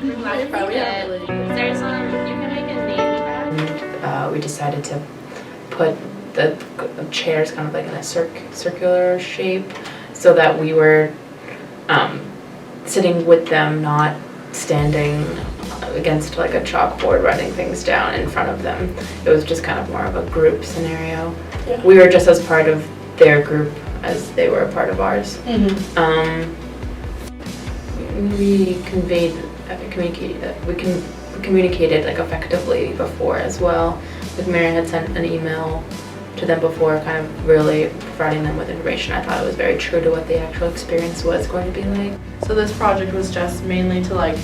There's you can make a name tag. We decided to put the chairs kind of like in a circular shape so that we were sitting with them, not standing against like a chalkboard writing things down in front of them. It was just kind of more of a group scenario. Yeah. We were just as part of their group as they were a part of ours. Mm-hmm. We communicated like effectively before as well. Like Marin had sent an email to them before, kind of really providing them with information. I thought it was very true to what the actual experience was going to be like. So this project was just mainly to like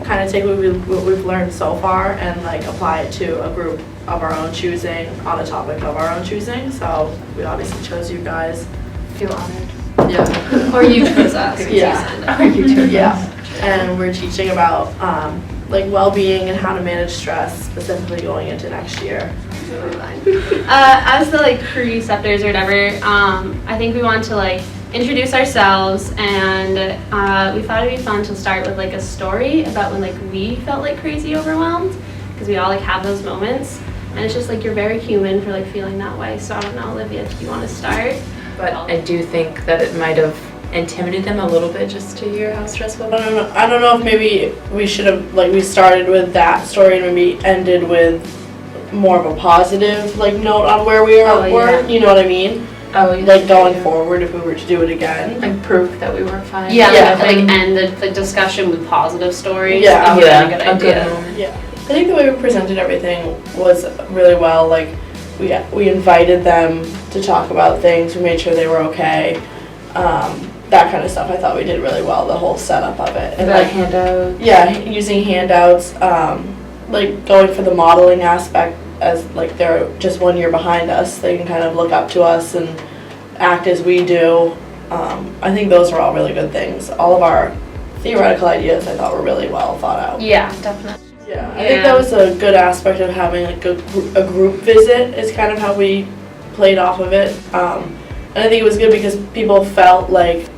kind of take what we've learned so far and like apply it to a group of our own choosing on a topic of our own choosing. So we obviously chose you guys. Feel honored. Yeah. Or you chose us. Yeah. Or you chose yeah. us. And we're teaching about like well-being and how to manage stress, specifically going into next year. As the like preceptors or whatever, I think we want to like introduce ourselves, and we thought it'd be fun to start with like a story about when like we felt like crazy overwhelmed, because we all like have those moments, and it's just like you're very human for like feeling that way. So I don't know, Olivia, if you want to start. But I do think that it might have intimidated them a little bit just to hear how stressful. I don't know if maybe we should have like we started with that story and maybe ended with more of a positive like note on where we were. Yeah. You know what I mean? Oh, yeah. Like going forward, if we were to do it again. Like proof that we were fine. Yeah, like end the discussion with positive stories. Yeah, that would be a good idea. moment. Yeah, I think the way we presented everything was really well. Like we invited them to talk about things. We made sure they were okay. That kind of stuff. I thought we did really well. The whole setup of it. And like handouts. Yeah, using handouts. Like going for the modeling aspect, as like they're just 1 year behind us, they can kind of look up to us and act as we do. I think those were all really good things. All of our theoretical ideas I thought were really well thought out. Yeah, definitely. Yeah, I think that was a good aspect of having like a group visit is kind of how we played off of it. And I think it was good because people felt like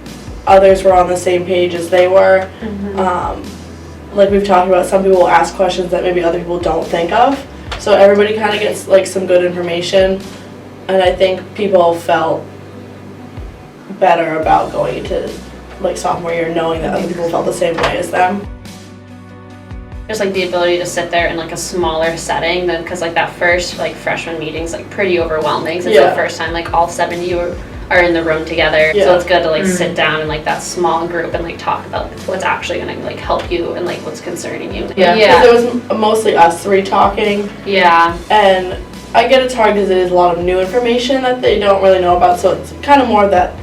others were on the same page as they were. Mm-hmm. Like we've talked about, some people will ask questions that maybe other people don't think of. So everybody kind of gets like some good information, and I think people felt better about going into like sophomore year knowing that other people felt the same way as them. Just like the ability to sit there in like a smaller setting, because like that first like freshman meeting's like pretty overwhelming. So it's the first time like all 7 of you are in the room together. Yeah. So it's good to like sit down in like that small group and like talk about what's actually gonna like help you and like what's concerning you. Yeah. Because it was mostly us three talking. Yeah. And I get it's hard because it is a lot of new information that they don't really know about. So it's kind of more that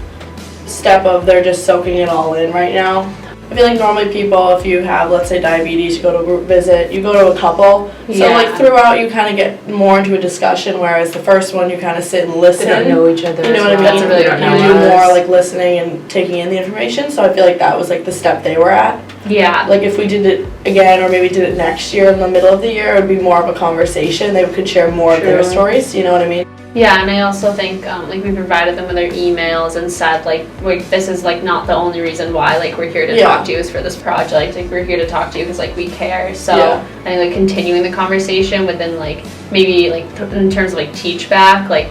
step of they're just soaking it all in right now. I feel like normally people, if you have, let's say, diabetes, you go to a group visit, you go to a couple. So like throughout, you kind of get more into a discussion, whereas the first one, you kind of sit and listen. They don't know each other. You know what I mean? That's really don't know. You do more like listening and taking in the information. So I feel like that was like the step they were at. Yeah. Like if we did it again, or maybe did it next year in the middle of the year, it would be more of a conversation. They could share more of their stories. You know what I mean? Yeah, and I also think like we provided them with their emails and said like this is like not the only reason why like we're here to talk to you is for this project. Like we're here to talk to you because like we care. So I think like continuing the conversation within like maybe like in terms of like teach back like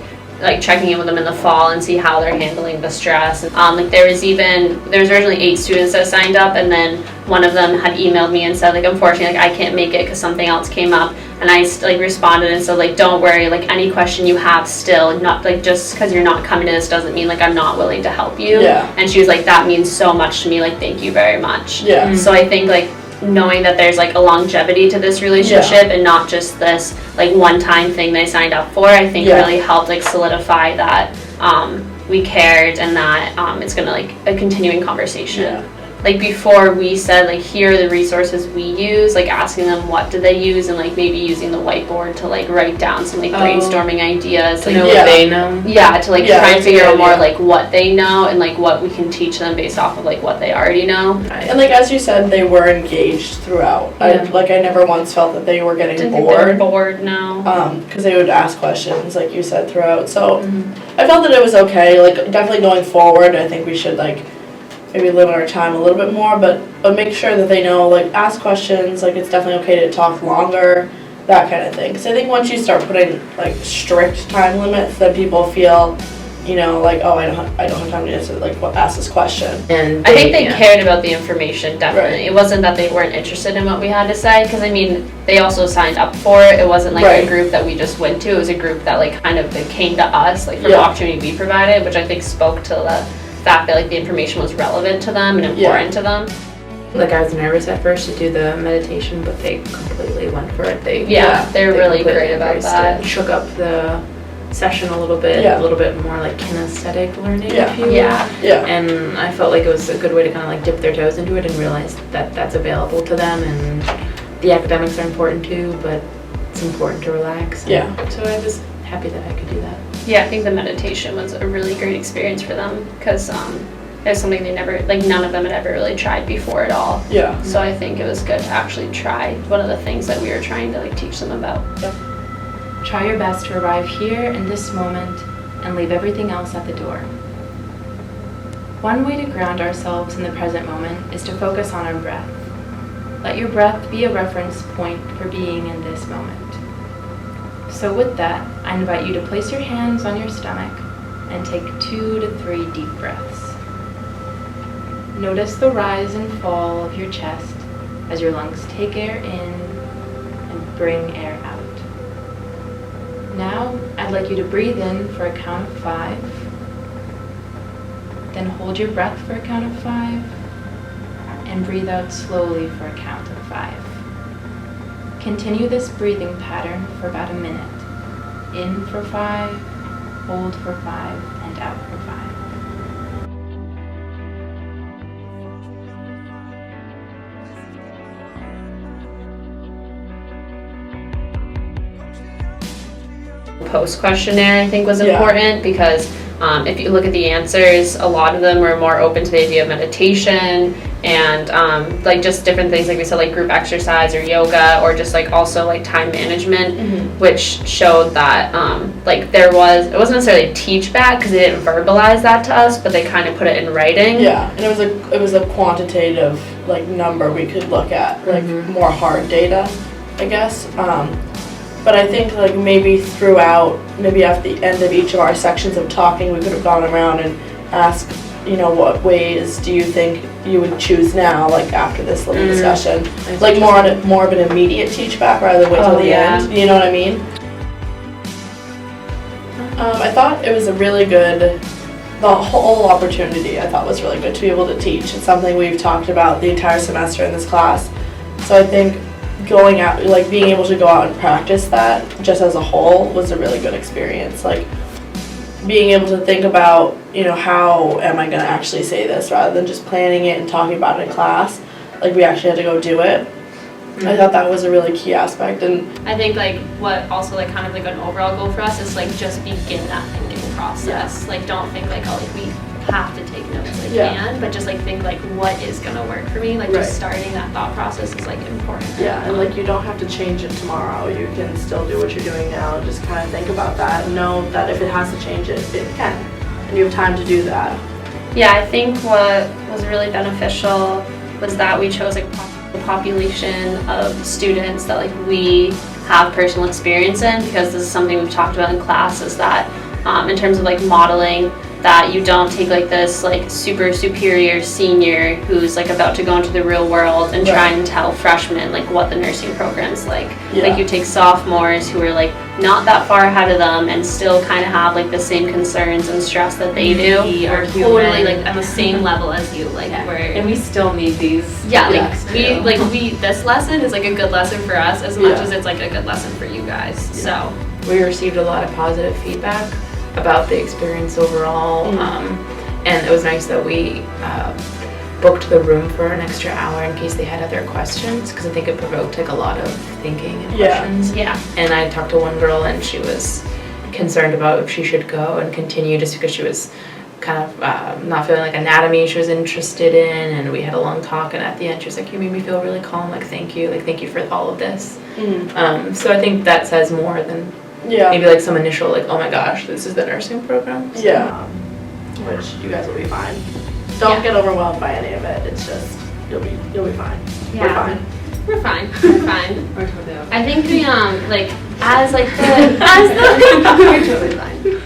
checking in with them in the fall and see how they're handling the stress. Like there was originally 8 students that signed up, and then one of them had emailed me and said like unfortunately like I can't make it because something else came up. And I like responded and said like don't worry, like any question you have still, not like just because you're not coming to this doesn't mean like I'm not willing to help you. Yeah. And she was like that means so much to me, like thank you very much. Yeah. Mm-hmm. So I think like knowing that there's like a longevity to this relationship and not just this like one-time thing they signed up for, I think really helped like solidify that we cared and that it's gonna like a continuing conversation. Yeah. Like before we said like here are the resources we use, like asking them what do they use and like maybe using the whiteboard to like write down some like brainstorming ideas. To know what they know. Yeah, to like try and figure out more like what they know and like what we can teach them based off of like what they already know. And like as you said, they were engaged throughout. I never once felt that they were getting bored. Bored, no. Because they would ask questions like you said throughout. So I felt that it was okay. Like definitely going forward, I think we should like maybe limit our time a little bit more, but make sure that they know, like, ask questions, like, it's definitely okay to talk longer, that kind of thing. Because I think once you start putting, like, strict time limits, then people feel, you know, like, oh, I don't have time to answer, like, ask this question. And I think they cared about the information, definitely. Right. It wasn't that they weren't interested in what we had to say, because, I mean, they also signed up for it. It wasn't, like, Right. a group that we just went to. It was a group that, like, kind of, they came to us, like, from Yeah. the opportunity we provided, which I think spoke to the fact that, like, the information was relevant to them and important to them. Like, I was nervous at first to do the meditation, but they completely went for it. They They're really completely great about embraced that. it. Shook up the session a little bit, a little bit more like kinesthetic learning, if you will. Yeah. And I felt like it was a good way to kind of like dip their toes into it and realize that that's available to them, and the academics are important too, but it's important to relax. Yeah. So I was happy that I could do that. Yeah, I think the meditation was a really great experience for them, because it was something they never, like, none of them had ever really tried before at all. Yeah. So I think it was good to actually try one of the things that we were trying to, like, teach them about. Yep. Try your best to arrive here in this moment and leave everything else at the door. One way to ground ourselves in the present moment is to focus on our breath. Let your breath be a reference point for being in this moment. So with that, I invite you to place your hands on your stomach and take 2 to 3 deep breaths. Notice the rise and fall of your chest as your lungs take air in and bring air out. Now, I'd like you to breathe in for a count of 5, then hold your breath for a count of 5, and breathe out slowly for a count of 5. Continue this breathing pattern for about a minute. In for 5, hold for 5, and out for 5. Post questionnaire, I think, was important, because if you look at the answers, a lot of them were more open to the idea of meditation and like just different things, like we said, like group exercise or yoga, or just like also like time management, which showed that like it wasn't necessarily teach back, because they didn't verbalize that to us, but they kind of put it in writing. Yeah, and it was a quantitative, like, number we could look at, like, more hard data, I guess. But I think, like, maybe at the end of each of our sections of talking, we could have gone around and asked, you know, what ways do you think you would choose now, like, after this little discussion? Like, more of an immediate teach back rather than wait till the end. You know what I mean? I thought it was a really good, the whole opportunity I thought was really good to be able to teach. It's something we've talked about the entire semester in this class. So I think going out, like, being able to go out and practice that just as a whole was a really good experience. Like, being able to think about, you know, how am I going to actually say this, rather than just planning it and talking about it in class. Like, we actually had to go do it. I thought that was a really key aspect. And I think, like, what also, like, kind of like an overall goal for us is, like, just begin that thinking process. Like, don't think like, oh, like, we have to take notes, like, but just, like, think, like, what is gonna work for me. Like, just starting that thought process is, like, important. Yeah, and, like, you don't have to change it tomorrow. You can still do what you're doing now. Just kind of think about that and know that if it has to change it, it can. And you have time to do that. Yeah, I think what was really beneficial was that we chose, like, a population of students that, like, we have personal experience in, because this is something we've talked about in class, is that in terms of, like, modeling, that you don't take, like, this, like, super superior senior who's, like, about to go into the real world and try and tell freshmen, like, what the nursing program's like. Like, you take sophomores who are, like, not that far ahead of them and still kind of have, like, the same concerns and stress that they do. We are totally, like, at the same level as you. Like, and we still need these. Yeah, like, this lesson is, like, a good lesson for us as much as it's, like, a good lesson for you guys. So we received a lot of positive feedback about the experience overall, and it was nice that we booked the room for an extra hour in case they had other questions, because I think it provoked, like, a lot of thinking and questions. And I talked to one girl, and she was concerned about if she should go and continue, just because she was kind of not feeling like anatomy she was interested in, and we had a long talk, and at the end she was like, you made me feel really calm, like, thank you for all of this. So I think that says more than maybe, like, some initial, like, oh my gosh, this is the nursing program. So, which you guys will be fine. don't get overwhelmed by any of it. It's just you'll be fine. Yeah. We're fine. We're fine. We're fine. We're totally okay. I think we like as the We're totally fine.